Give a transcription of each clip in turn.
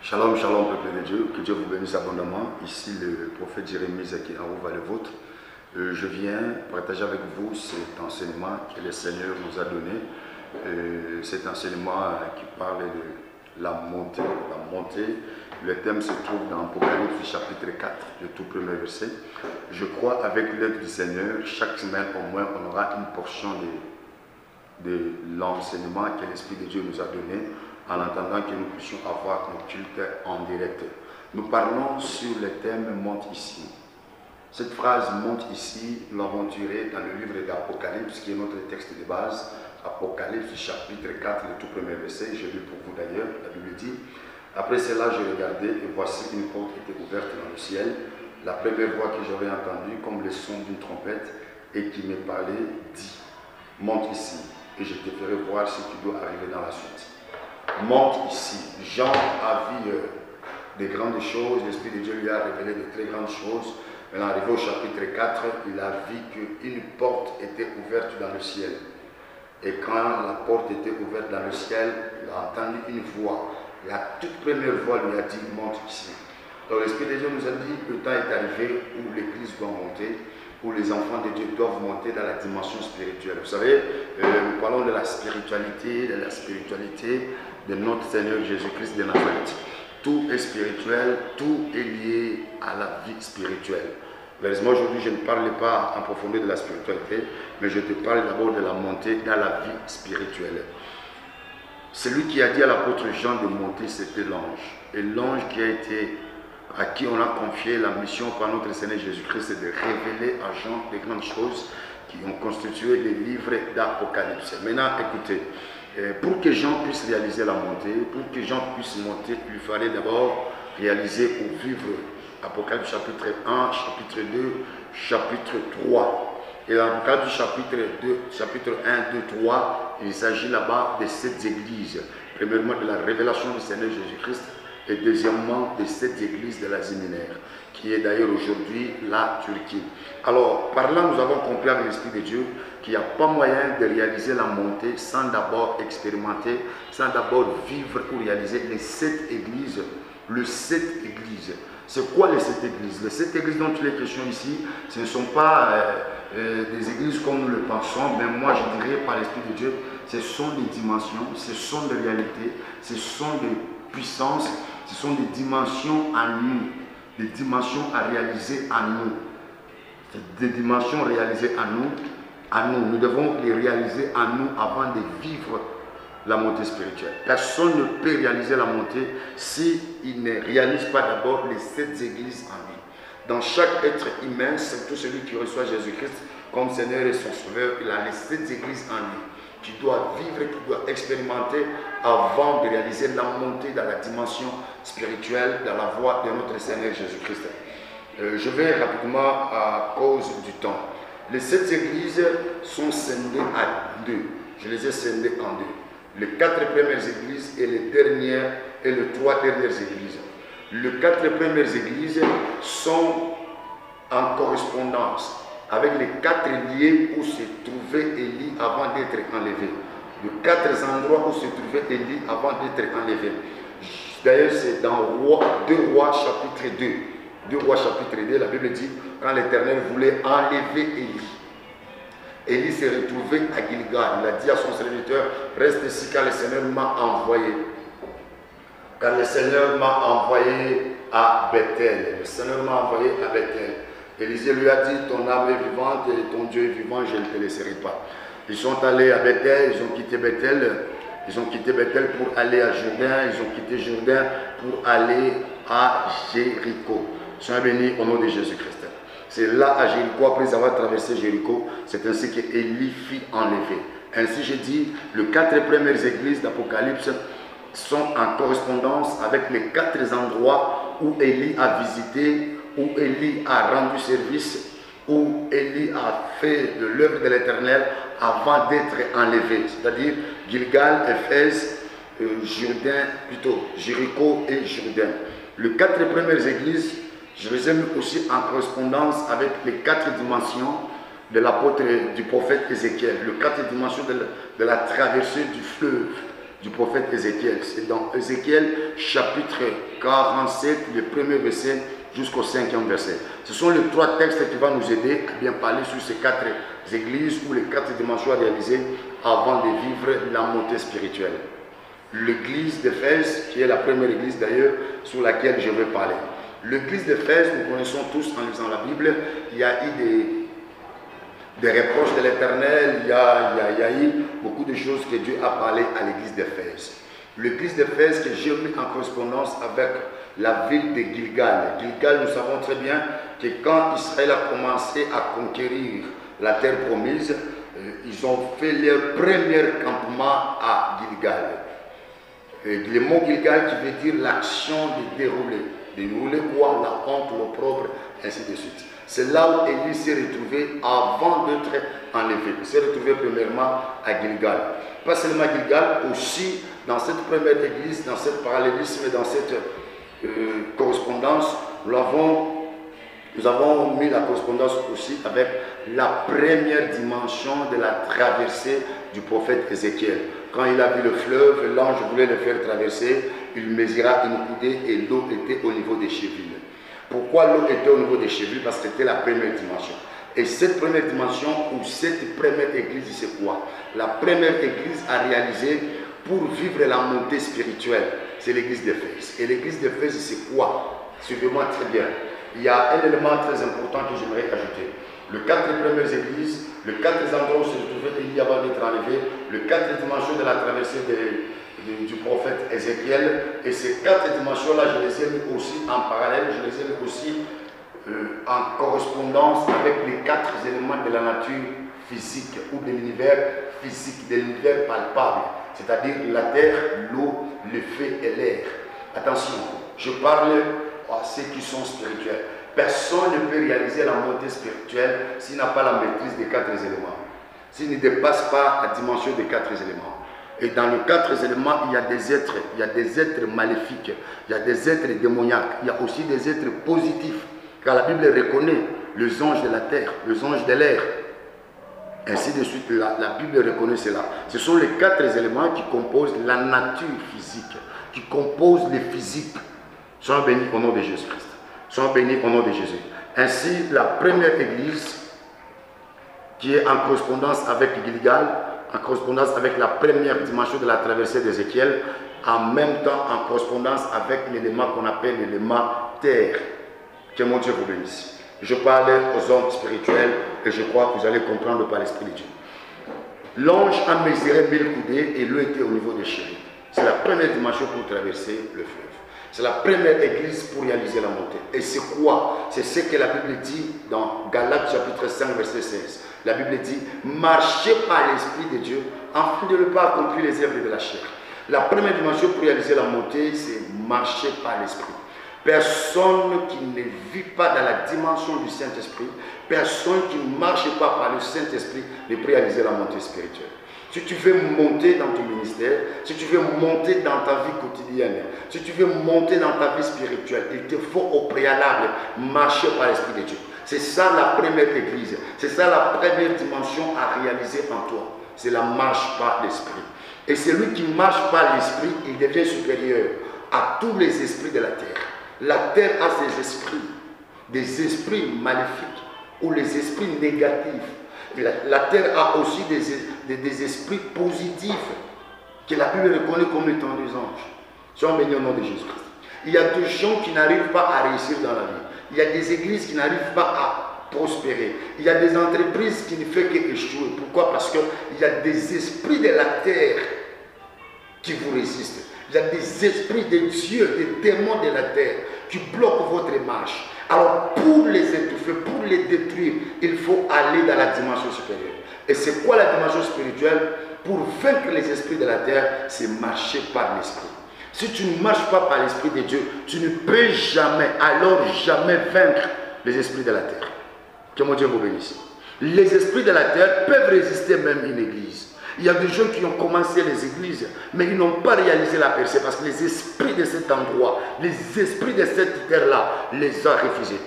Shalom, shalom, peuple de Dieu, que Dieu vous bénisse abondamment. Ici le prophète Jérémie qui envoie le vôtre. Je viens partager avec vous cet enseignement que le Seigneur nous a donné. Cet enseignement qui parle de la montée. Le thème se trouve dans Apocalypse chapitre 4, le tout premier verset. Je crois avec l'aide du Seigneur, chaque semaine au moins, on aura une portion de l'enseignement que l'Esprit de Dieu nous a donné, en attendant que nous puissions avoir nos cultes en direct. Nous parlons sur le thème « Monte ici ». Cette phrase « monte ici », nous l'avons tirée dans le livre d'Apocalypse, qui est notre texte de base. Apocalypse chapitre 4, le tout premier verset, je lis pour vous d'ailleurs, la Bible dit « Après cela, je regardais et voici une porte était ouverte dans le ciel. La première voix que j'avais entendue, comme le son d'une trompette, et qui me parlait, dit « Monte ici, et je te ferai voir ce qui doit arriver dans la suite. » Monte ici. Jean a vu des grandes choses, l'Esprit de Dieu lui a révélé de très grandes choses. Mais arrivé au chapitre 4, il a vu qu'une porte était ouverte dans le ciel. Et quand la porte était ouverte dans le ciel, il a entendu une voix. La toute première voix lui a dit, monte ici. Donc l'Esprit de Dieu nous a dit que le temps est arrivé où l'Église doit monter, où les enfants de Dieu doivent monter dans la dimension spirituelle. Vous savez, nous parlons de la spiritualité de notre Seigneur Jésus-Christ de Nazareth. Tout est spirituel, tout est lié à la vie spirituelle. Malheureusement, aujourd'hui, je ne parle pas en profondeur de la spiritualité, mais je te parle d'abord de la montée dans la vie spirituelle. Celui qui a dit à l'apôtre Jean de monter, c'était l'ange. Et l'ange à qui on a confié la mission par notre Seigneur Jésus-Christ, c'est de révéler à Jean des grandes choses qui ont constitué les livres d'Apocalypse. Maintenant, écoutez, pour que Jean puisse réaliser la montée, pour que Jean puisse monter, il lui fallait d'abord réaliser ou vivre Apocalypse chapitre 1, chapitre 2, chapitre 3. Et dans l'Apocalypse chapitre 1, 2, 3, il s'agit là-bas de 7 églises. Premièrement, de la révélation du Seigneur Jésus-Christ, et deuxièmement de cette église de l'Asie mineure, qui est d'ailleurs aujourd'hui la Turquie. Alors, par là, nous avons compris avec l'Esprit de Dieu qu'il n'y a pas moyen de réaliser la montée sans d'abord expérimenter, sans d'abord vivre ou réaliser les 7 églises. Les 7 églises. C'est quoi les 7 églises? Les 7 églises dont il est question ici, ce ne sont pas des églises comme nous le pensons, mais moi je dirais par l'Esprit de Dieu, ce sont des dimensions, ce sont des réalités, ce sont des puissances, ce sont des dimensions à nous, des dimensions à réaliser à nous. Des dimensions réalisées à nous. Nous devons les réaliser à nous avant de vivre la montée spirituelle. Personne ne peut réaliser la montée s'il ne réalise pas d'abord les 7 églises en lui. Dans chaque être humain, c'est tout celui qui reçoit Jésus-Christ comme Seigneur et son Sauveur, il a les 7 églises en lui. Tu dois vivre, tu dois expérimenter avant de réaliser la montée dans la dimension spirituelle, dans la voie de notre Seigneur Jésus-Christ. Je vais rapidement à cause du temps. Les 7 églises sont scindées à 2. Je les ai scindées en 2. Les 4 premières églises et les dernières et les 3 dernières églises. Les 4 premières églises sont en correspondance avec les 4 lieux où se trouvait Élie avant d'être enlevé. Les 4 endroits où se trouvait Élie avant d'être enlevé. D'ailleurs, c'est dans 2 Rois chapitre 2. 2 Rois chapitre 2, la Bible dit, quand l'Éternel voulait enlever Élie, Élie s'est retrouvé à Gilgal. Il a dit à son serviteur, reste ici car le Seigneur m'a envoyé. Car le Seigneur m'a envoyé à Bethel. Le Seigneur m'a envoyé à Bethel. Élisée lui a dit, ton âme est vivante et ton Dieu est vivant, je ne te laisserai pas. Ils sont allés à Bethel, ils ont quitté Bethel pour aller à Jourdain, ils ont quitté Jourdain pour aller à Jéricho. Sois béni au nom de Jésus-Christ. C'est là à Jéricho, après avoir traversé Jéricho, c'est ainsi qu'Élie fut enlevé. Ainsi je dis, les 4 premières églises d'Apocalypse sont en correspondance avec les 4 endroits où Élie a visité, où Élie a rendu service, où Élie a fait de l'œuvre de l'Éternel avant d'être enlevé. C'est-à-dire Gilgal, Éphèse, Jéricho et Jourdain. Les 4 premières églises, je les ai mis aussi en correspondance avec les 4 dimensions de l'apôtre du prophète Ézéchiel. Les 4 dimensions de la traversée du fleuve. du prophète Ézéchiel. C'est dans Ézéchiel chapitre 47, le premier verset jusqu'au 5e verset. Ce sont les 3 textes qui vont nous aider à bien parler sur ces 4 églises ou les 4 dimensions à réaliser avant de vivre la montée spirituelle. L'église d'Éphèse, qui est la première église d'ailleurs sur laquelle je vais parler. L'église d'Éphèse, nous connaissons tous en lisant la Bible, il y a eu des reproches de l'Éternel, il y a eu beaucoup de choses que Dieu a parlé à l'église d'Éphèse. L'église d'Éphèse que j'ai mis en correspondance avec la ville de Gilgal. Gilgal, nous savons très bien que quand Israël a commencé à conquérir la terre promise, ils ont fait leur premier campement à Gilgal. Le mot Gilgal qui veut dire l'action de dérouler. Dérouler quoi? La honte, l'opprobre, ainsi de suite. C'est là où Élie s'est retrouvé avant d'être enlevé. Il s'est retrouvé premièrement à Gilgal. Pas seulement à Gilgal, aussi dans cette première église, dans ce parallélisme et dans cette correspondance, nous avons mis la correspondance aussi avec la première dimension de la traversée du prophète Ézéchiel. Quand il a vu le fleuve, l'ange voulait le faire traverser, il mesura une coudée et l'eau était au niveau des chevilles. Pourquoi l'eau était au niveau des chevilles? Parce que c'était la première dimension. Et cette première dimension ou cette première église, c'est quoi? La première église à réaliser pour vivre la montée spirituelle, c'est l'église d'Éphèse. Et l'église d'Éphèse, c'est quoi? Suivez-moi très bien. Il y a un élément très important que j'aimerais ajouter. Les 4 premières églises, les 4 endroits où se trouvait Élie avant d'être enlevé, les 4 dimensions de la traversée du prophète Ézéchiel. Et ces 4 dimensions-là, je les ai mis aussi en parallèle, je les ai mis aussi en correspondance avec les 4 éléments de la nature physique ou de l'univers physique, de l'univers palpable, c'est-à-dire la terre, l'eau, le feu et l'air. Attention, je parle à ceux qui sont spirituels. Personne ne peut réaliser la montée spirituelle s'il n'a pas la maîtrise des 4 éléments, s'il ne dépasse pas la dimension des 4 éléments. Et dans les 4 éléments, il y a des êtres maléfiques, il y a des êtres démoniaques, il y a aussi des êtres positifs, car la Bible reconnaît les anges de la terre, les anges de l'air, ainsi de suite. La Bible reconnaît cela. Ce sont les 4 éléments qui composent la nature physique, qui composent le physique. Sois béni au nom de Jésus-Christ. Sois béni au nom de Jésus. Ainsi, la première église qui est en correspondance avec Gilgal, en correspondance avec la première dimension de la traversée d'Ézéchiel, en même temps en correspondance avec l'élément qu'on appelle l'élément terre. Que mon Dieu vous bénisse. Je parle aux hommes spirituels et je crois que vous allez comprendre par l'Esprit de Dieu. L'ange a mesuré 1000 coudées et l'eau était au niveau des chevilles. C'est la première dimension pour traverser le fleuve. C'est la première église pour réaliser la montée. Et c'est quoi? C'est ce que la Bible dit dans Galates chapitre 5 verset 16. La Bible dit, marchez par l'Esprit de Dieu afin de ne pas accomplir les œuvres de la chair. La première dimension pour réaliser la montée, c'est marcher par l'Esprit. Personne qui ne vit pas dans la dimension du Saint-Esprit, personne qui ne marche pas par le Saint-Esprit ne peut réaliser la montée spirituelle. Si tu veux monter dans ton ministère, si tu veux monter dans ta vie quotidienne, si tu veux monter dans ta vie spirituelle, il te faut au préalable marcher par l'Esprit de Dieu. C'est ça la première église, c'est ça la première dimension à réaliser en toi. C'est la marche par l'Esprit. Et celui qui marche par l'Esprit, il devient supérieur à tous les esprits de la terre. La terre a ses esprits, des esprits maléfiques ou les esprits négatifs. La terre a aussi des esprits positifs que la Bible reconnaît comme étant des anges. Sois béni au nom de Jésus-Christ. Il y a des gens qui n'arrivent pas à réussir dans la vie. Il y a des églises qui n'arrivent pas à prospérer. Il y a des entreprises qui ne font qu'échouer. Pourquoi? Parce qu'il y a des esprits de la terre qui vous résistent. Il y a des esprits de Dieu, des démons de la terre qui bloquent votre marche. Alors pour les étouffer, pour les détruire, il faut aller dans la dimension supérieure. Et c'est quoi la dimension spirituelle? Pour vaincre les esprits de la terre, c'est marcher par l'Esprit. Si tu ne marches pas par l'Esprit de Dieu, tu ne peux jamais, alors jamais vaincre les esprits de la terre. Que mon Dieu vous bénisse. Les esprits de la terre peuvent résister même une église. Il y a des gens qui ont commencé les églises, mais ils n'ont pas réalisé la percée parce que les esprits de cet endroit, les esprits de cette terre-là, les ont refusés.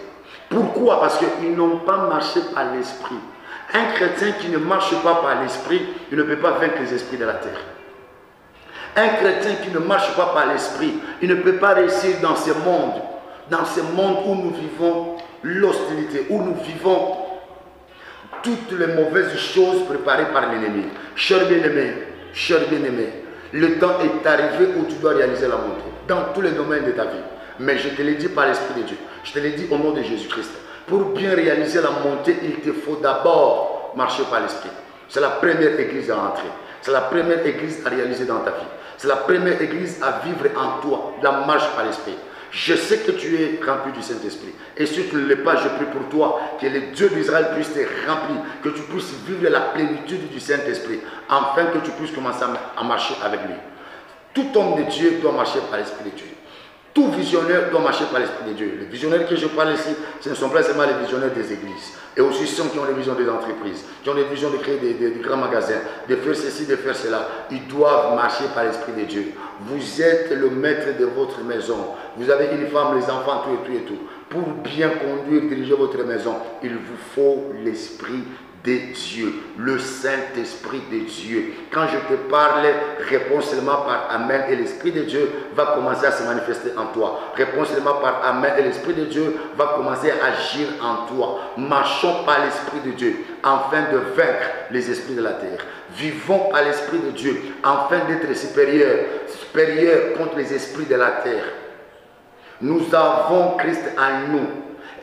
Pourquoi? Parce qu'ils n'ont pas marché par l'esprit. Un chrétien qui ne marche pas par l'esprit, il ne peut pas vaincre les esprits de la terre. Un chrétien qui ne marche pas par l'esprit, il ne peut pas réussir dans ce monde où nous vivons l'hostilité, où nous vivons toutes les mauvaises choses préparées par l'ennemi. Cher bien-aimé, le temps est arrivé où tu dois réaliser la montée dans tous les domaines de ta vie. Mais je te l'ai dit par l'Esprit de Dieu, je te l'ai dit au nom de Jésus-Christ. Pour bien réaliser la montée, il te faut d'abord marcher par l'Esprit. C'est la première église à entrer. C'est la première église à réaliser dans ta vie. C'est la première église à vivre en toi, la marche par l'Esprit. Je sais que tu es rempli du Saint-Esprit. Et si tu ne l'es pas, je prie pour toi que le Dieu d'Israël puisse te remplir, que tu puisses vivre la plénitude du Saint-Esprit, afin que tu puisses commencer à marcher avec lui. Tout homme de Dieu doit marcher par l'Esprit de Dieu. Tout visionnaire doit marcher par l'Esprit de Dieu. Les visionnaires que je parle ici, ce ne sont pas seulement les visionnaires des églises. Et aussi ceux qui ont les visions des entreprises, qui ont les visions de créer des grands magasins, de faire ceci, de faire cela. Ils doivent marcher par l'Esprit de Dieu. Vous êtes le maître de votre maison. Vous avez une femme, les enfants, tout et tout. Pour bien conduire, diriger votre maison, il vous faut l'Esprit de Dieu, le Saint-Esprit de Dieu. Quand je te parle, réponds seulement par Amen et l'Esprit de Dieu va commencer à se manifester en toi. Réponds seulement par Amen et l'Esprit de Dieu va commencer à agir en toi. Marchons par l'Esprit de Dieu afin de vaincre les esprits de la terre. Vivons par l'Esprit de Dieu afin d'être supérieurs contre les esprits de la terre. Nous avons Christ en nous.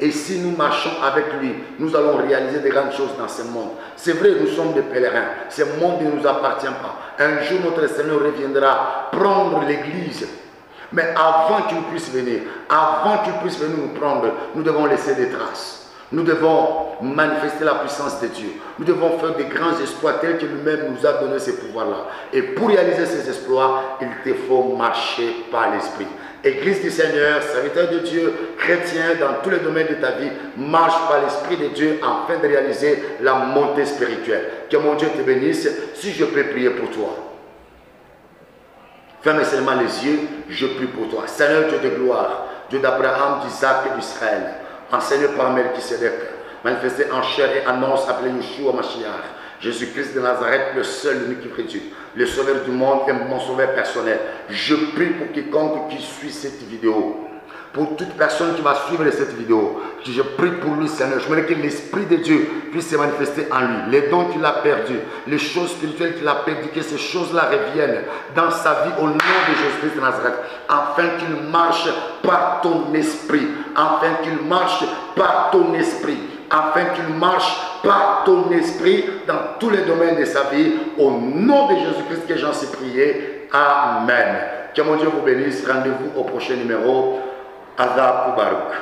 Et si nous marchons avec lui, nous allons réaliser de grandes choses dans ce monde. C'est vrai, nous sommes des pèlerins. Ce monde ne nous appartient pas. Un jour, notre Seigneur reviendra prendre l'église. Mais avant qu'il puisse venir, avant qu'il puisse venir nous prendre, nous devons laisser des traces. Nous devons manifester la puissance de Dieu. Nous devons faire des grands exploits tels que lui-même nous a donné ces pouvoirs-là. Et pour réaliser ces exploits, il te faut marcher par l'Esprit. Église du Seigneur, serviteur de Dieu, chrétien dans tous les domaines de ta vie, marche par l'Esprit de Dieu afin de réaliser la montée spirituelle. Que mon Dieu te bénisse. Si je peux prier pour toi. Ferme seulement les yeux, je prie pour toi. Seigneur Dieu de gloire, Dieu d'Abraham, d'Isaac et d'Israël, enseigné par Melchisédek, manifesté en chair et en os, appelé Yeshua Mashiach. Jésus-Christ de Nazareth, le seul, l'unique vrai Dieu, le sauveur du monde et mon sauveur personnel. Je prie pour quiconque qui suit cette vidéo, pour toute personne qui va suivre cette vidéo. Je prie pour lui, Seigneur. Je me dis que l'Esprit de Dieu puisse se manifester en lui. Les dons qu'il a perdus, les choses spirituelles qu'il a perdues, que ces choses-là reviennent dans sa vie au nom de Jésus-Christ de Nazareth, afin qu'il marche par ton esprit, afin qu'il marche par ton esprit, afin qu'il marche par ton esprit dans tous les domaines de sa vie. Au nom de Jésus-Christ que j'en suis prié. Amen. Que mon Dieu vous bénisse. Rendez-vous au prochain numéro. Azab ou Baruch.